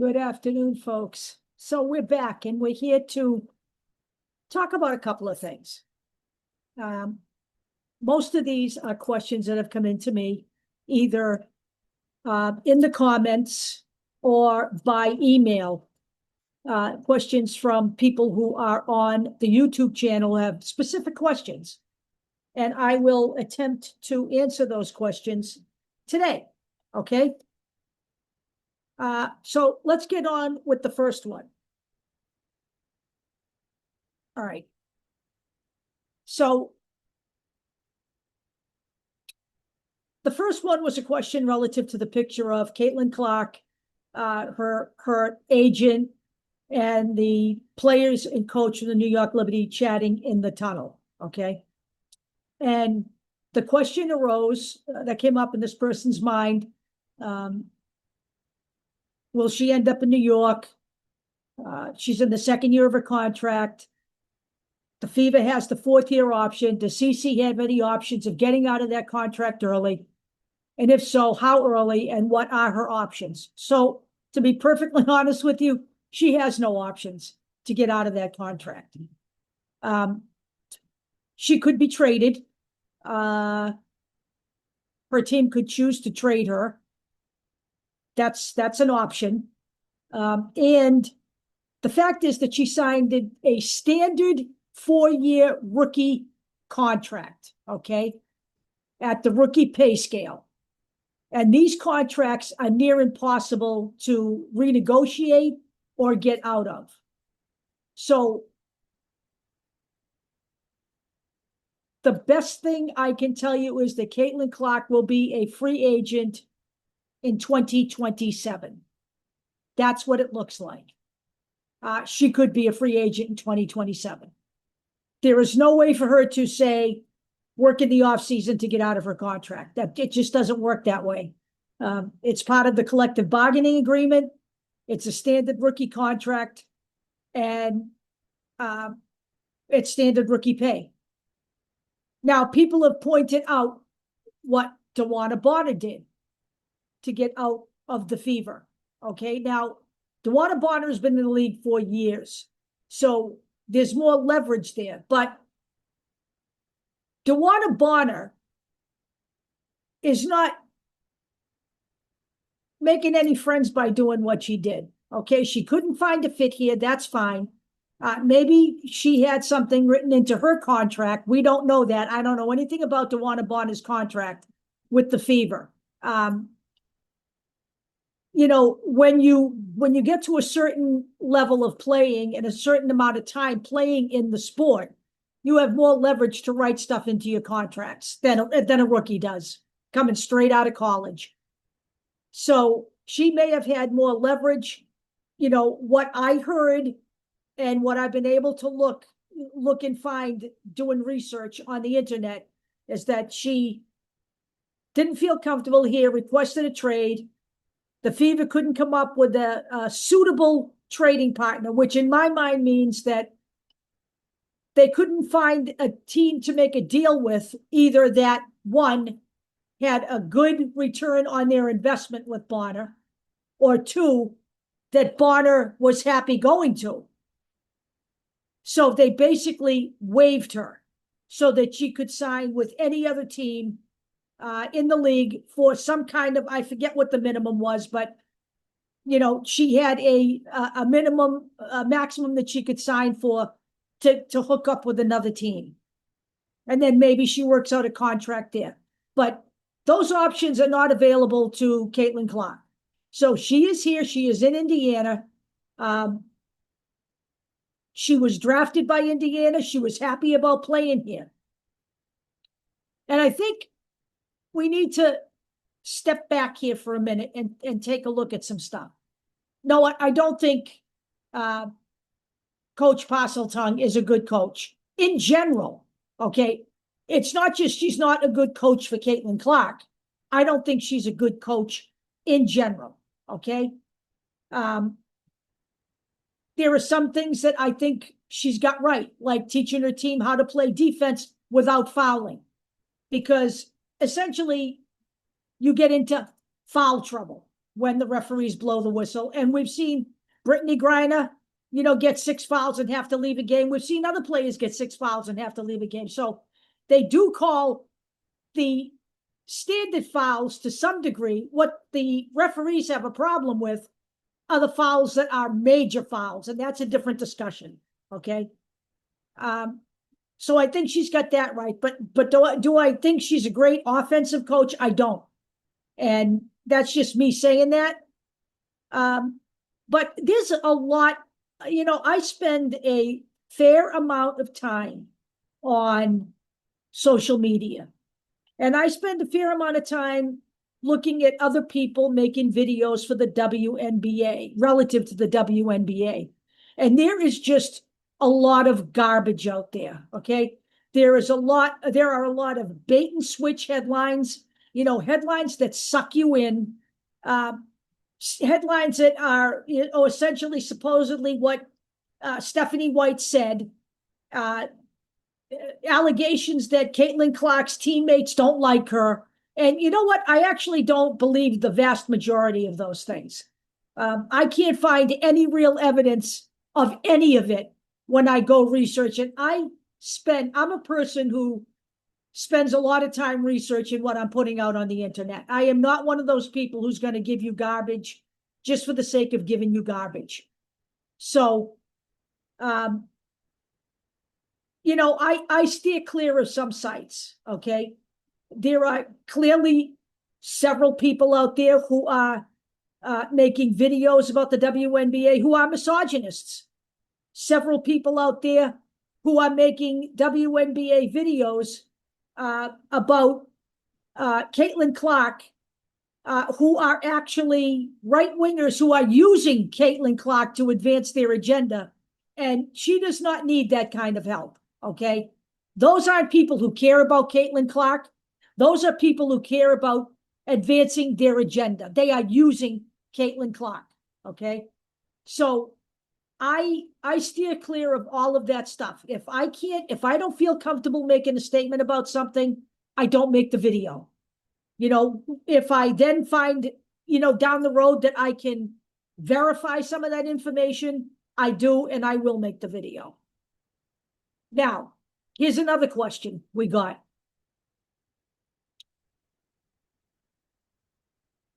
Good afternoon, folks. So we're back and we're here to talk about a couple of things. Most of these are questions that have come into me either in the comments or by email. Questions from people who are on the YouTube channel have specific questions. And I will attempt to answer those questions today, okay? So let's get on with the first one. All right. So the first one was a question relative to the picture of Caitlin Clark, her agent, and the players and coach of the New York Liberty chatting in the tunnel, okay? And the question arose that came up in this person's mind, will she end up in New York? She's in the second year of her contract. The Fever has the fourth-year option. Does CC have any options of getting out of that contract early? And if so, how early and what are her options? So to be perfectly honest with you, she has no options to get out of that contract. She could be traded. Her team could choose to trade her. That's an option. And the fact is that she signed a standard 4-year rookie contract, okay, at the rookie pay scale. And these contracts are near impossible to renegotiate or get out of. So the best thing I can tell you is that Caitlin Clark will be a free agent in 2027. That's what it looks like. She could be a free agent in 2027. There is no way for her to say, work in the offseason to get out of her contract. It just doesn't work that way. It's part of the collective bargaining agreement. It's a standard rookie contract, and it's standard rookie pay. Now, people have pointed out what DeWanna Bonner did to get out of the Fever. Okay, now, DeWanna Bonner has been in the league for years, so there's more leverage there. But DeWanna Bonner is not making any friends by doing what she did. Okay, she couldn't find a fit here. That's fine. Maybe she had something written into her contract. We don't know that. I don't know anything about DeWanna Bonner's contract with the Fever. You know, when you get to a certain level of playing and a certain amount of time playing in the sport, you have more leverage to write stuff into your contracts than a rookie does, coming straight out of college. So she may have had more leverage. You know, what I heard and what I've been able to look and find doing research on the internet is that she didn't feel comfortable here, requested a trade. The Fever couldn't come up with a suitable trading partner, which in my mind means that they couldn't find a team to make a deal with, either that, one, had a good return on their investment with Bonner, or two, that Bonner was happy going to. So they basically waived her so that she could sign with any other team in the league for some kind of, I forget what the minimum was, but you know, she had a minimum, a maximum that she could sign for to hook up with another team. And then maybe she works out a contract there. But those options are not available to Caitlin Clark. So she is here. She is in Indiana. She was drafted by Indiana. She was happy about playing here. And I think we need to step back here for a minute and take a look at some stuff. No, I don't think Coach Parseltongue is a good coach in general, okay? It's not just she's not a good coach for Caitlin Clark. I don't think she's a good coach in general, okay? There are some things that I think she's got right, like teaching her team how to play defense without fouling, because essentially you get into foul trouble. when the referees blow the whistle. And we've seen Brittany Griner, get 6 fouls and have to leave a game. We've seen other players get 6 fouls and have to leave a game. So they do call the standard fouls to some degree. What the referees have a problem with are the fouls that are major fouls, and that's a different discussion. Okay. So I think she's got that right. But do I think she's a great offensive coach? I don't. And that's just me saying that. But there's a lot, I spend a fair amount of time on social media. And I spend a fair amount of time looking at other people making videos for the WNBA, relative to the WNBA. And there is just a lot of garbage out there, okay? There are a lot of bait and switch headlines, headlines that suck you in, headlines that are essentially supposedly what Stephanie White said, allegations that Caitlin Clark's teammates don't like her. And you know what? I actually don't believe the vast majority of those things. I can't find any real evidence of any of it when I go research it. I'm a person who spends a lot of time researching what I'm putting out on the internet. I am not one of those people who's going to give you garbage just for the sake of giving you garbage. So, I steer clear of some sites, okay? There are clearly several people out there who are making videos about the WNBA who are misogynists. Several people out there who are making WNBA videos about Caitlin Clark, who are actually right-wingers who are using Caitlin Clark to advance their agenda. And she does not need that kind of help, okay? Those aren't people who care about Caitlin Clark. Those are people who care about advancing their agenda. They are using Caitlin Clark, okay? So I steer clear of all of that stuff. If I don't feel comfortable making a statement about something, I don't make the video. If I then find, down the road that I can verify some of that information, I do, and I will make the video. Now, here's another question we got.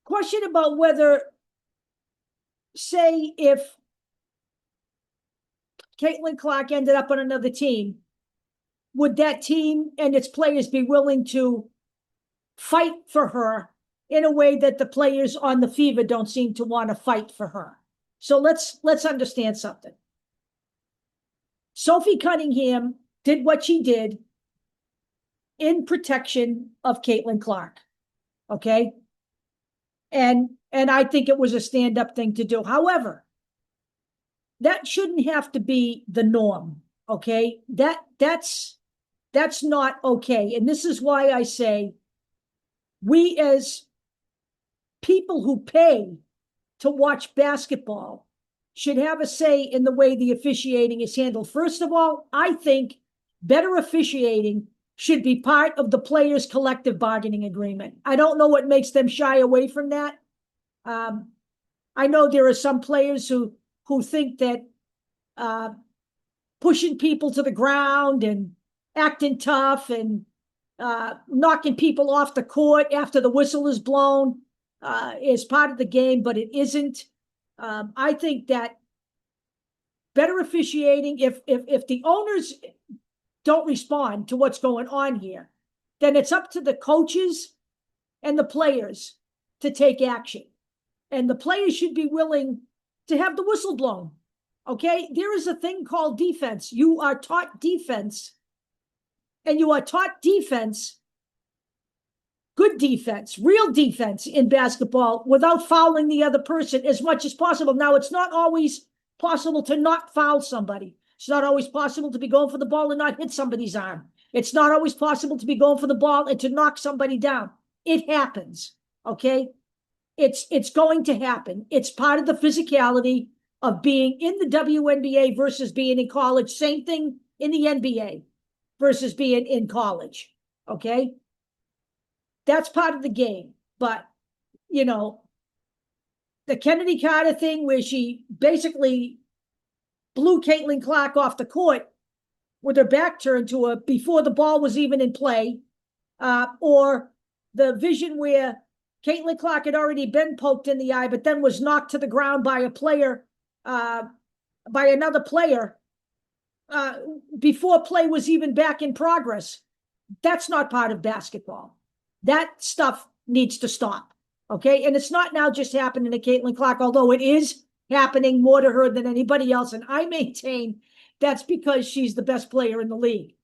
Question about whether, say, if Caitlin Clark ended up on another team, would that team and its players be willing to fight for her in a way that the players on the Fever don't seem to want to fight for her? So let's understand something. Sophie Cunningham did what she did in protection of Caitlin Clark, okay? And I think it was a stand-up thing to do. However, that shouldn't have to be the norm, okay? That's not okay. And this is why I say we as people who pay to watch basketball should have a say in the way the officiating is handled. First of all, I think better officiating should be part of the players' collective bargaining agreement. I don't know what makes them shy away from that. I know there are some players who think that pushing people to the ground and acting tough and knocking people off the court after the whistle is blown is part of the game, but it isn't. I think that better officiating, if the owners don't respond to what's going on here, then it's up to the coaches and the players to take action. And the players should be willing to have the whistle blown. Okay? There is a thing called defense. You are taught defense, and you are taught defense, good defense, real defense in basketball without fouling the other person as much as possible. Now, it's not always possible to not foul somebody. It's not always possible to be going for the ball and not hit somebody's arm. It's not always possible to be going for the ball and to knock somebody down. It happens, okay? It's going to happen. It's part of the physicality of being in the WNBA versus being in college. Same thing in the NBA versus being in college, okay? That's part of the game. But, the Kennedy Carter thing where she basically blew Caitlin Clark off the court with her back turned to her before the ball was even in play, or the vision where Caitlin Clark had already been poked in the eye, but then was knocked to the ground by a player, by another player, before play was even back in progress. That's not part of basketball. That stuff needs to stop. Okay. And it's not now just happening to Caitlin Clark, although it is happening more to her than anybody else. And I maintain that's because she's the best player in the league.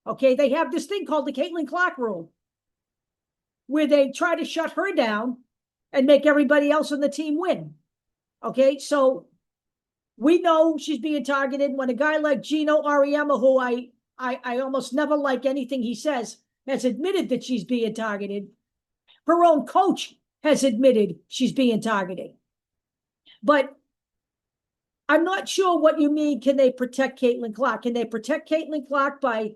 Okay. They have this thing called the Caitlin Clark rule, where they try to shut her down and make everybody else on the team win. Okay. So we know she's being targeted when a guy like Gino Auriemma, who I almost never like anything he says, has admitted that she's being targeted. Her own coach has admitted she's being targeted. But I'm not sure what you mean, can they protect Caitlin Clark? Can they protect Caitlin Clark by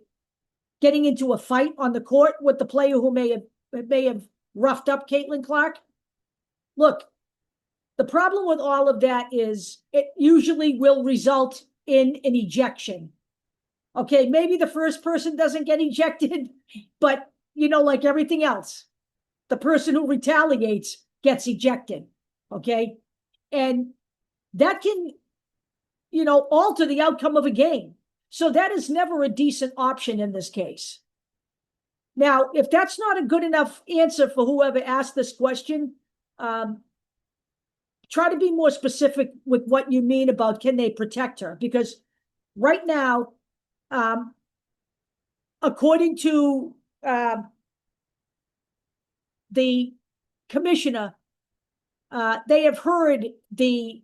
getting into a fight on the court with the player who may have roughed up Caitlin Clark? Look, the problem with all of that is it usually will result in an ejection. Okay, maybe the first person doesn't get ejected, but, like everything else, the person who retaliates gets ejected, okay? And that can, alter the outcome of a game. So that is never a decent option in this case. Now, if that's not a good enough answer for whoever asked this question, try to be more specific with what you mean about can they protect her? Because right now, according to the commissioner, they have heard the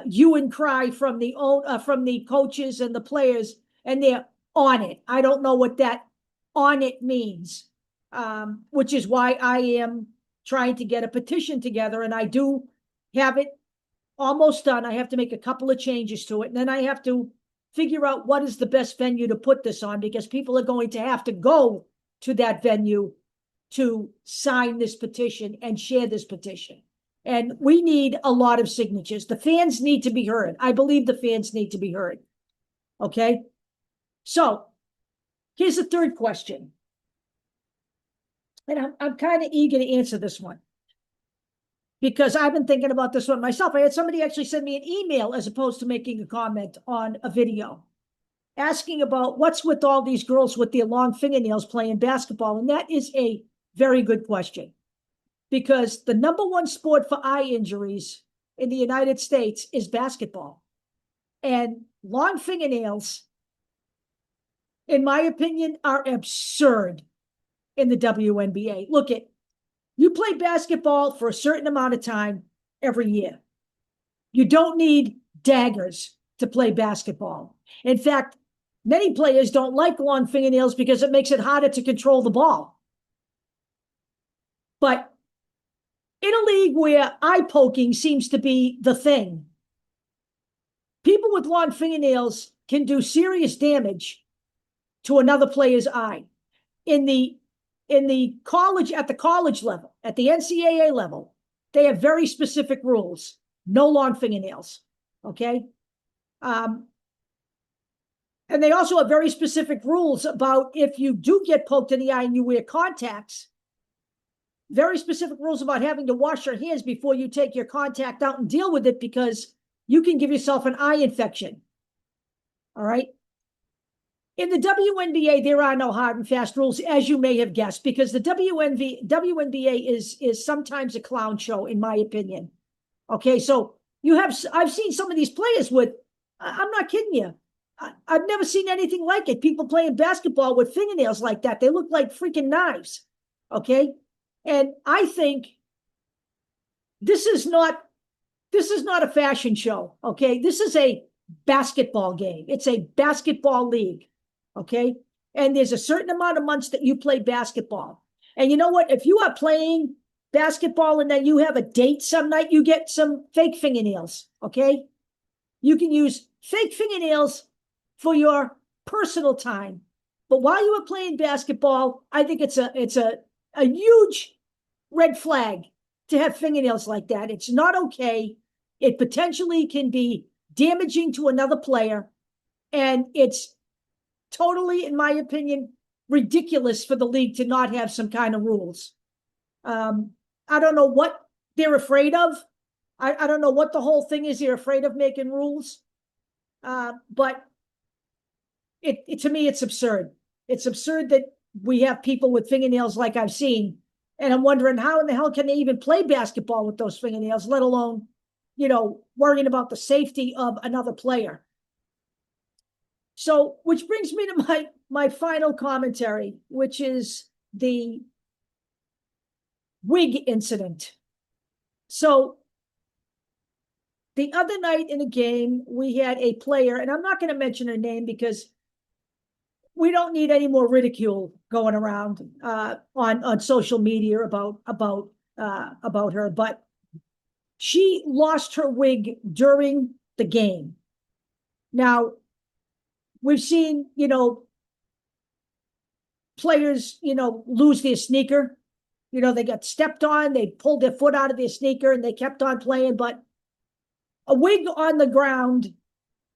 hue and cry from the coaches and the players, and they're on it. I don't know what that on it means, which is why I am trying to get a petition together, and I do have it almost done. I have to make a couple of changes to it, and then I have to figure out what is the best venue to put this on, because people are going to have to go to that venue to sign this petition and share this petition. And we need a lot of signatures. The fans need to be heard. I believe the fans need to be heard. Okay? So here's the third question. And I'm kind of eager to answer this one, because I've been thinking about this one myself. I had somebody actually send me an email as opposed to making a comment on a video, asking about what's with all these girls with their long fingernails playing basketball. And that is a very good question, because the number one sport for eye injuries in the United States is basketball. And long fingernails, in my opinion, are absurd in the WNBA. Look, you play basketball for a certain amount of time every year. You don't need daggers to play basketball. In fact, many players don't like long fingernails because it makes it harder to control the ball. But in a league where eye poking seems to be the thing, people with long fingernails can do serious damage to another player's eye. In the college, at the college level, at the NCAA level, they have very specific rules. No long fingernails, okay? And they also have very specific rules about if you do get poked in the eye and you wear contacts, very specific rules about having to wash your hands before you take your contact out and deal with it, because you can give yourself an eye infection, all right? In the WNBA, there are no hard and fast rules, as you may have guessed, because the WNBA is sometimes a clown show, in my opinion. Okay, so I've seen some of these players with, I'm not kidding you, I've never seen anything like it. People playing basketball with fingernails like that. They look like freaking knives, okay? And I think this is not a fashion show, okay? This is a basketball game. It's a basketball league. Okay. And there's a certain amount of months that you play basketball. And you know what? If you are playing basketball and then you have a date some night, you get some fake fingernails. Okay. You can use fake fingernails for your personal time. But while you are playing basketball, I think it's a huge red flag to have fingernails like that. It's not okay. It potentially can be damaging to another player. And it's totally, in my opinion, ridiculous for the league to not have some kind of rules. I don't know what they're afraid of. I don't know what the whole thing is. They're afraid of making rules. But to me, it's absurd. It's absurd that we have people with fingernails like I've seen. And I'm wondering how in the hell can they even play basketball with those fingernails, let alone, worrying about the safety of another player. So, which brings me to my final commentary, which is the wig incident. So the other night in a game, we had a player, and I'm not going to mention her name because we don't need any more ridicule going around on social media about her. But she lost her wig during the game. Now, we've seen, players, lose their sneaker. They got stepped on, they pulled their foot out of their sneaker and they kept on playing. But a wig on the ground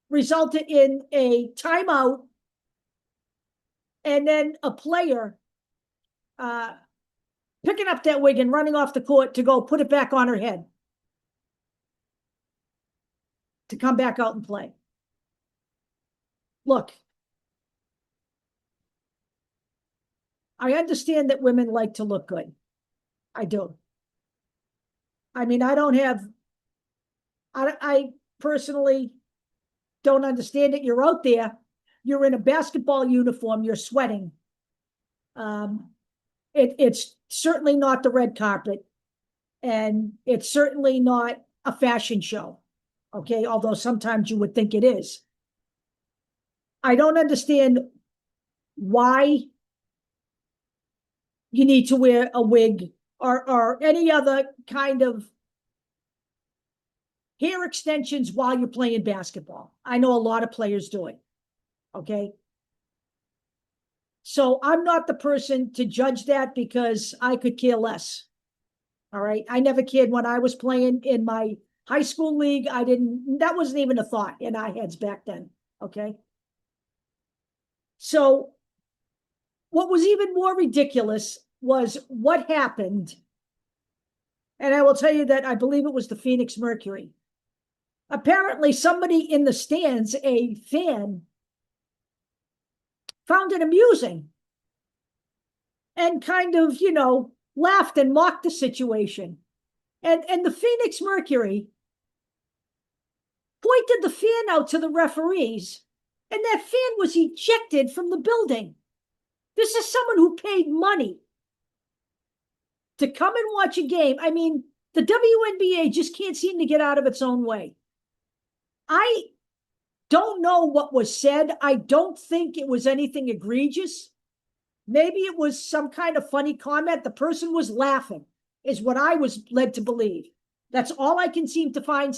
resulted in a timeout and then a player picking up that wig and running off the court to go put it back on her head to come back out and play. Look, I understand that women like to look good. I do. I mean, I personally don't understand it. You're out there, you're in a basketball uniform, you're sweating. It's certainly not the red carpet, and it's certainly not a fashion show, okay? Although sometimes you would think it is. I don't understand why you need to wear a wig or any other kind of hair extensions while you're playing basketball. I know a lot of players do it, okay? So I'm not the person to judge that because I could care less, all right? I never cared when I was playing in my high school league. That wasn't even a thought in our heads back then, okay? So what was even more ridiculous was what happened. And I will tell you that I believe it was the Phoenix Mercury. Apparently, somebody in the stands, a fan, found it amusing and kind of, laughed and mocked the situation. And the Phoenix Mercury pointed the fan out to the referees, and that fan was ejected from the building. This is someone who paid money to come and watch a game. I mean, the WNBA just can't seem to get out of its own way. I don't know what was said. I don't think it was anything egregious. Maybe it was some kind of funny comment. The person was laughing, is what I was led to believe. That's all I can seem to find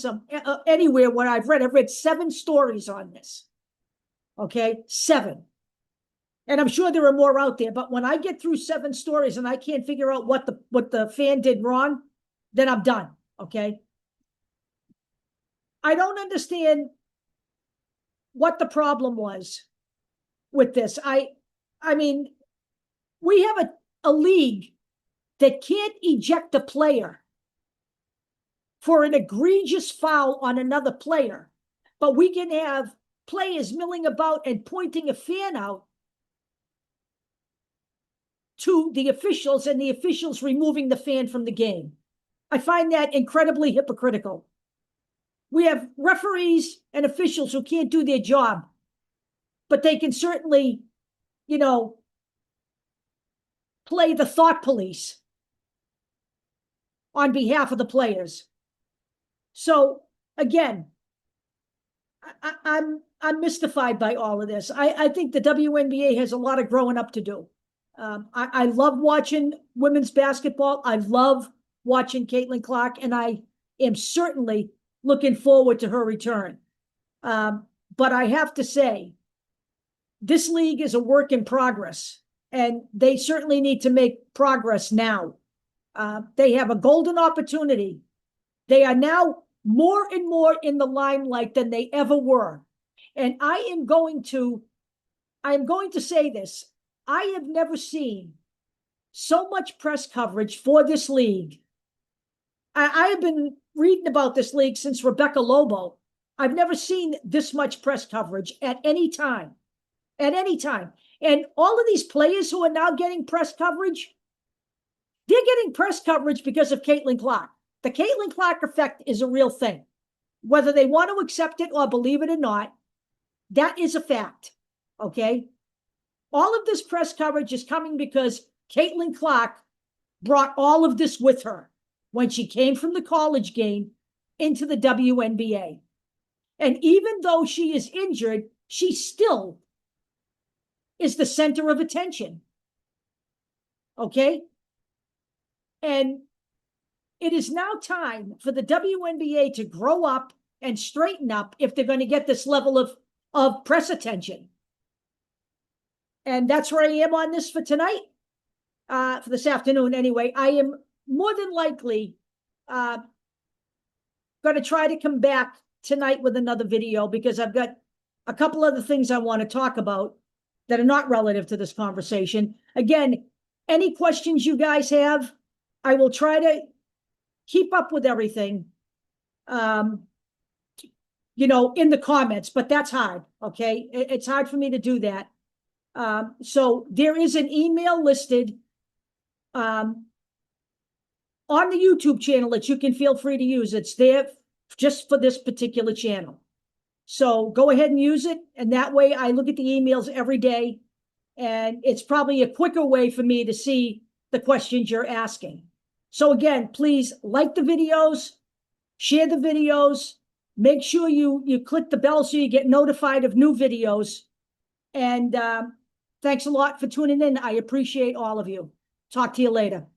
anywhere where I've read 7 stories on this. Okay, 7. And I'm sure there are more out there, but when I get through 7 stories and I can't figure out what the fan did wrong, then I'm done, okay? I don't understand what the problem was with this. I mean, we have a league that can't eject a player for an egregious foul on another player, but we can have players milling about and pointing a fan out to the officials and the officials removing the fan from the game. I find that incredibly hypocritical. We have referees and officials who can't do their job, but they can certainly, play the thought police on behalf of the players. So again, I'm mystified by all of this. I think the WNBA has a lot of growing up to do. I love watching women's basketball. I love watching Caitlin Clark, and I am certainly looking forward to her return. But I have to say, this league is a work in progress, and they certainly need to make progress now. They have a golden opportunity. They are now more and more in the limelight than they ever were. And I'm going to say this. I have never seen so much press coverage for this league. I have been reading about this league since Rebecca Lobo. I've never seen this much press coverage at any time. At any time. And all of these players who are now getting press coverage, they're getting press coverage because of Caitlin Clark. The Caitlin Clark effect is a real thing. Whether they want to accept it or believe it or not, that is a fact, okay? All of this press coverage is coming because Caitlin Clark brought all of this with her when she came from the college game into the WNBA. And even though she is injured, she still is the center of attention, okay? And it is now time for the WNBA to grow up and straighten up if they're going to get this level of press attention. And that's where I am on this for tonight, for this afternoon anyway. I am more than likely going to try to come back tonight with another video because I've got a couple other things I want to talk about that are not relative to this conversation. Again, any questions you guys have, I will try to keep up with everything, you know, in the comments, but that's hard, okay? It's hard for me to do that. So there is an email listed on the YouTube channel that you can feel free to use. It's there just for this particular channel. So go ahead and use it. And that way I look at the emails every day. And it's probably a quicker way for me to see the questions you're asking. So again, please like the videos, share the videos, make sure you click the bell so you get notified of new videos. And thanks a lot for tuning in. I appreciate all of you. Talk to you later.